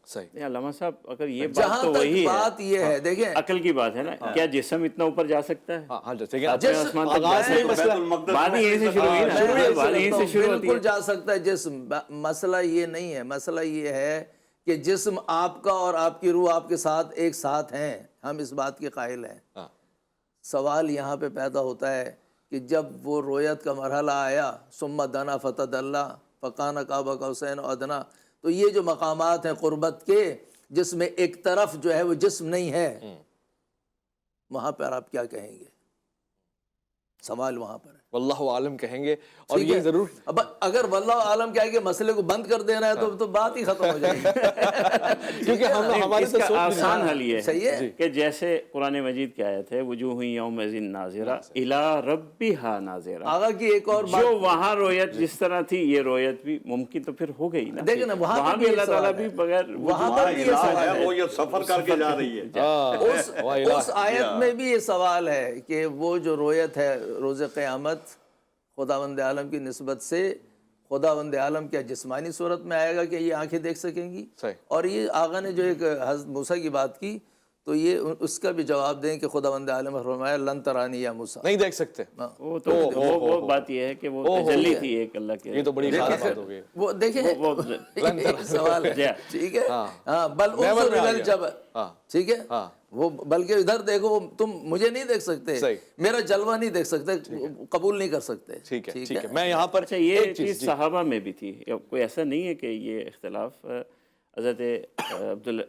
صحیح۔ نہیں علامہ صاحب، اگر یہ بات جہاں تو تک وہی ہے، بات یہ ہے، دیکھیں عقل کی بات ہے نا، کیا جسم اتنا اوپر جا سکتا ہے؟ ہاں جیسے ساتویں آسمان تک جا آغاز میں سکتا ہے؟ مسئلہ بیت المقدس بات ہی یہیں سے شروع ہوئی نا، میں ایسے بات یہیں کرتا سے ہوں، شروع ہوتی ہے۔ بالکل جا سکتا ہے جسم، مسئلہ یہ نہیں ہے، مسئلہ یہ ہے کہ جسم آپ کا اور آپ کی روح آپ کے ساتھ ایک ساتھ ہیں، ہم اس بات کے قائل ہیں۔ ہاں سوال یہاں پہ پیدا ہوتا ہے کہ جب وہ رویت کا مرحلہ آیا، ثم دنا فتدلی فکان قاب قوسین او ادنی، تو یہ جو مقامات ہیں قربت کے، جس میں ایک طرف جو ہے وہ جسم نہیں ہے، وہاں پر آپ کیا کہیں گے؟ سوال وہاں پر ہے، واللہ عالم کہیں گے، اور ٹھیک یہ ہے؟ ضرور اب اگر واللہ عالم کہہ کے مسئلے کو بند کر دینا ہے تو بات ہی ختم ہو جائے گی۔ کیونکہ ہماری اس تو کا سوچ بھی آسان نہیں۔ حل یہ صحیح ہے ہے کہ جیسے قرآن مجید کی آیت ہے وجوہ یومئذ ناظرہ الی ربہا ناظرہ، آگا کی ایک اور بات، جو وہاں رویت جس طرح تھی یہ رویت بھی ممکن تو پھر ہو گئی نا۔ دیکھیں نا وہاں وہاں پہ بھی بھی اللہ تعالیٰ بھی بغیر وہاں پر بھی یہ الہ سوال ہے، وہ ہے، یہ سفر کر کے جا رہی ہے۔ اس آیت میں بھی یہ سوال ہے کہ وہ جو رویت ہے روز قیامت خداوند عالم کی نسبت سے، خداوند عالم کیا جسمانی صورت میں آئے گا کہ یہ آنکھیں دیکھ سکیں گی؟ صحیح۔ اور یہ آقا نے جو ایک حضرت موسیٰ کی بات کی، تو یہ اس کا بھی جواب دیں کہ خداوند عالم نے فرمایا لن ترانی یا موسیٰ، نہیں دیکھ سکتے۔ وہ تو وہ بات یہ ہے کہ وہ تجلی تھی ایک اللہ کے، یہ تو بڑی خاص بات ہو گئی۔ وہ دیکھیں یہ سوال ہے، ٹھیک ہے، ہاں بل انظر الی الجبل، ٹھیک ہے، وہ بلکہ ادھر دیکھو، تم مجھے نہیں دیکھ سکتے، میرا جلوہ نہیں دیکھ سکتے، قبول نہیں کر سکتے، ٹھیک ہے ٹھیک ہے۔ میں یہاں پر اچھا یہ چیز صحابہ میں بھی تھی، کوئی ایسا نہیں ہے کہ یہ اختلاف، حضرت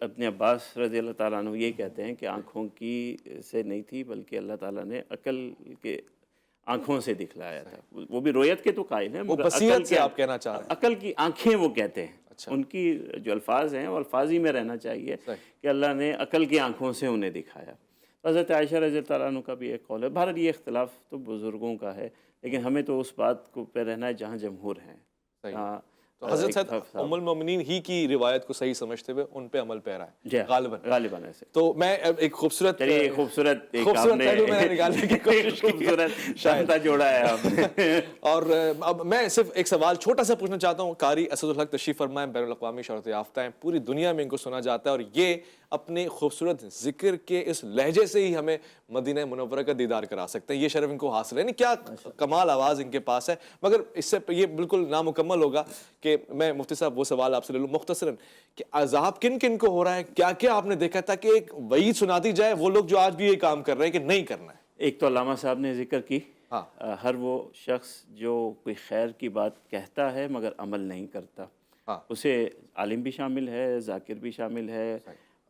ابن عباس رضی اللہ تعالیٰ عنہ یہ کہتے ہیں کہ آنکھوں کی سے نہیں تھی بلکہ اللہ تعالیٰ نے عقل کے آنکھوں سے دکھلایا تھا، وہ بھی رویت کے تو قائل ہیں، وہ مگر بصیرت سے آپ کہنا چاہ رہے ہیں۔ عقل کی آنکھیں وہ کہتے ہیں، ان کی جو الفاظ ہیں وہ الفاظ ہی میں رہنا چاہیے کہ اللہ نے عقل کی آنکھوں سے انہیں دکھایا۔ حضرت عائشہ رضی اللہ تعالیٰ عنہ کا بھی ایک قول ہے، بہرحال یہ اختلاف تو بزرگوں کا ہے، لیکن ہمیں تو اس بات کو پہ رہنا ہے جہاں جمہور ہیں۔ تو حضرت صاحب ام المومنین ہی کی روایت کو صحیح سمجھتے ہوئے ان پہ عمل پیرا ہے غالباً ایسے۔ تو میں ایک خوبصورت خوبصورت پہلو میں نے نکالنے کی کوشش کی، خوبصورت شانتا جوڑا ہے آپ نے۔ اور اب میں صرف ایک سوال چھوٹا سا پوچھنا چاہتا ہوں۔ قاری اسد الحق تشریف فرمائے، بین الاقوامی شہرت یافتہ ہیں، پوری دنیا میں ان کو سنا جاتا ہے، اور یہ اپنے خوبصورت ذکر کے اس لہجے سے ہی ہمیں مدینہ منورہ کا دیدار کرا سکتے ہیں۔ یہ شرف ان کو حاصل ہے، کیا کمال آواز ان کے پاس ہے۔ مگر اس سے یہ بالکل نامکمل ہوگا کہ میں مفتی صاحب وہ سوال آپ سے لے لوں مختصراً کہ عذاب کن کن کو ہو رہا ہے، کیا کیا آپ نے دیکھا تھا کہ ایک وعید سنا دی جائے وہ لوگ جو آج بھی یہ کام کر رہے ہیں کہ نہیں کرنا ہے؟ ایک تو علامہ صاحب نے ذکر کی، ہر وہ شخص جو کوئی خیر کی بات کہتا ہے مگر عمل نہیں کرتا، اسے عالم بھی شامل ہے، ذاکر بھی شامل ہے،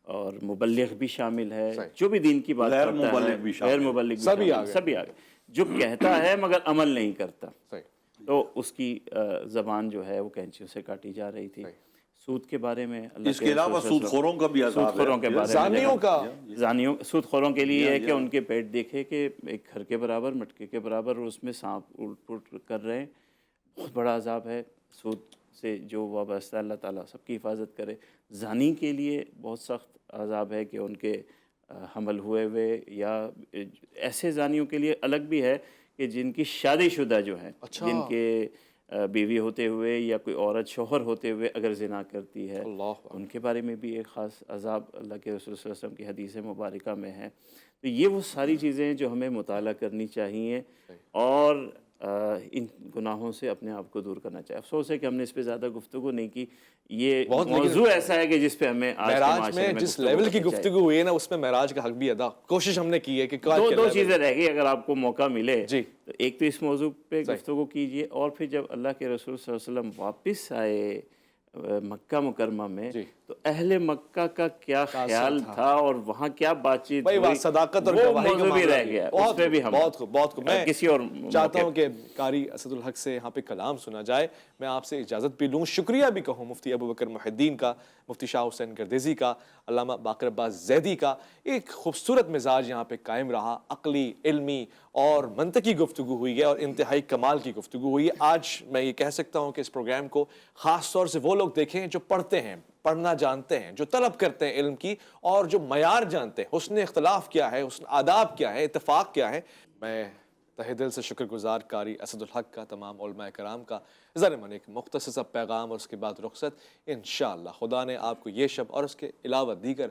اور مبلغ بھی شامل ہے، جو بھی دین کی بات کرتا ہے، غیر مبلغ بھی سبھی آگے، جو کہتا ہے مگر عمل نہیں کرتا، تو اس کی زبان جو ہے وہ کینچیوں سے کاٹی جا رہی تھی۔ سود کے بارے میں اللہ اس کے علاوہ سود خوروں کا بھی عذاب ہے، سود خوروں کے بارے میں، زانیوں کا، سود خوروں کے لیے ہے کہ ان کے پیٹ دیکھے کہ ایک گھر کے برابر، مٹکے کے برابر، اور اس میں سانپ الٹ پلٹ کر رہے ہیں، بہت بڑا عذاب ہے۔ سود سے جو وابستہ اللہ تعالیٰ سب کی حفاظت کرے۔ زانی کے لیے بہت سخت عذاب ہے کہ ان کے حمل ہوئے ہوئے، یا ایسے زانیوں کے لیے الگ بھی ہے کہ جن کی شادی شدہ جو ہیں، جن کے بیوی ہوتے ہوئے یا کوئی عورت شوہر ہوتے ہوئے اگر زنا کرتی ہے، ان کے بارے میں بھی ایک خاص عذاب اللہ کے رسول صلی اللہ علیہ وسلم کی حدیث مبارکہ میں ہے۔ تو یہ وہ ساری چیزیں جو ہمیں مطالعہ کرنی چاہیے اور ان گناہوں سے اپنے آپ کو دور کرنا چاہیے۔ افسوس ہے کہ ہم نے اس پہ زیادہ گفتگو نہیں کی۔ یہ موضوع ایسا ہے کہ جس پہ ہمیں آج کے معراج میں جس لیول کی گفتگو ہوئی ہے نا، اس میں معراج کا حق بھی ادا کوشش ہم نے کی ہے کہ دو چیزیں رہ گئی، اگر آپ کو موقع ملے تو ایک تو اس موضوع پہ گفتگو کیجئے، اور پھر جب اللہ کے رسول صلی اللہ علیہ وسلم واپس آئے مکہ مکرمہ میں تو اہل مکہ کا کیا خیال تھا اور وہاں کیا بات چیت بھائی ہوئی، بات صداقت اور وہ گواہی کا موضوع بھی معاملہ رہ بھی گیا، ہے۔ اس پہ بھی ہم بہت خوب، بہت خوب۔ میں کسی اور چاہتا ہوں موقع کہ قاری اسد الحق سے یہاں پہ کلام سنا جائے۔ میں آپ سے اجازت بھی لوں، شکریہ بھی کہوں مفتی ابو بکر محی الدین کا، مفتی شاہ حسین گردیزی کا، علامہ باقر عباس زیدی کا۔ ایک خوبصورت مزاج یہاں پہ قائم رہا، عقلی، علمی اور منطقی گفتگو ہوئی ہے اور انتہائی کمال کی گفتگو ہوئی ہے۔ آج میں یہ کہہ سکتا ہوں کہ اس پروگرام کو خاص طور سے وہ لوگ دیکھیں جو پڑھتے ہیں، پڑھنا جانتے ہیں، جو طلب کرتے ہیں علم کی، اور جو معیار جانتے ہیں، حسن اختلاف کیا ہے، حسن آداب کیا ہے، اتفاق کیا ہے۔ میں تہہ دل سے شکر گزار قاری اسد الحق کا، تمام علماء کرام کا۔ ضرور ایک مختصر سا پیغام اور اس کے بعد رخصت۔ انشاءاللہ خدا نے آپ کو یہ شب اور اس کے علاوہ دیگر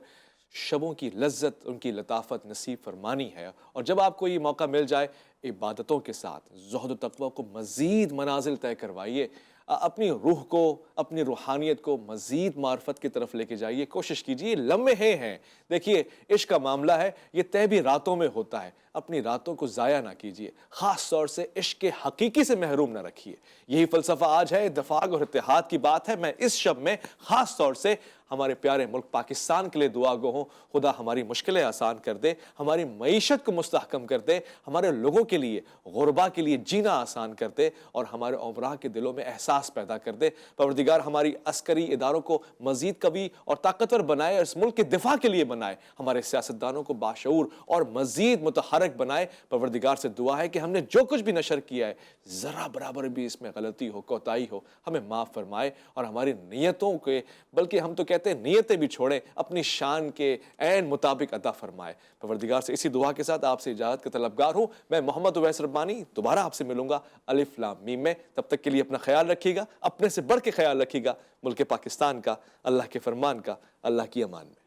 شبوں کی لذت، ان کی لطافت نصیب فرمانی ہے، اور جب آپ کو یہ موقع مل جائے عبادتوں کے ساتھ زہد و تقوی کو مزید منازل طے کروائیے، اپنی روح کو، اپنی روحانیت کو مزید معرفت کی طرف لے کے جائیے، کوشش کیجیے۔ یہ لمحے ہیں، دیکھیے عشق کا معاملہ ہے، یہ طے بھی راتوں میں ہوتا ہے، اپنی راتوں کو ضائع نہ کیجیے، خاص طور سے عشق کے حقیقی سے محروم نہ رکھیے۔ یہی فلسفہ آج ہے، اتفاق اور اتحاد کی بات ہے۔ میں اس شب میں خاص طور سے ہمارے پیارے ملک پاکستان کے لیے دعا گو ہوں، خدا ہماری مشکلیں آسان کر دے، ہماری معیشت کو مستحکم کر دے، ہمارے لوگوں کے لیے، غربا کے لیے جینا آسان کر دے، اور ہمارے عمراء کے دلوں میں احساس پیدا کر دے۔ پروردگار ہماری عسکری اداروں کو مزید قوی اور طاقتور بنائے، اور اس ملک کے دفاع کے لیے بنائے، ہمارے سیاستدانوں کو باشعور اور مزید متحرک بنائے۔ پروردگار سے دعا ہے کہ ہم نے جو کچھ بھی نشر کیا ہے، ذرا برابر بھی اس میں غلطی ہو، کوتاہی ہو، ہمیں معاف فرمائے، اور ہماری نیتوں کے، بلکہ ہم تو کہتے ہیں نیتیں بھی چھوڑیں، اپنی شان کے عین مطابق عطا فرمائے۔ پروردگار سے اسی دعا کے ساتھ آپ سے اجازت کا طلبگار ہوں۔ میں محمد اویس ربانی دوبارہ آپ سے ملوں گا الف لام میم میں۔ تب تک کے لیے اپنا خیال رکھیے گا، اپنے سے بڑھ کے خیال رکھیے گا، ملک پاکستان کا، اللہ کے فرمان کا، اللہ کی امان میں۔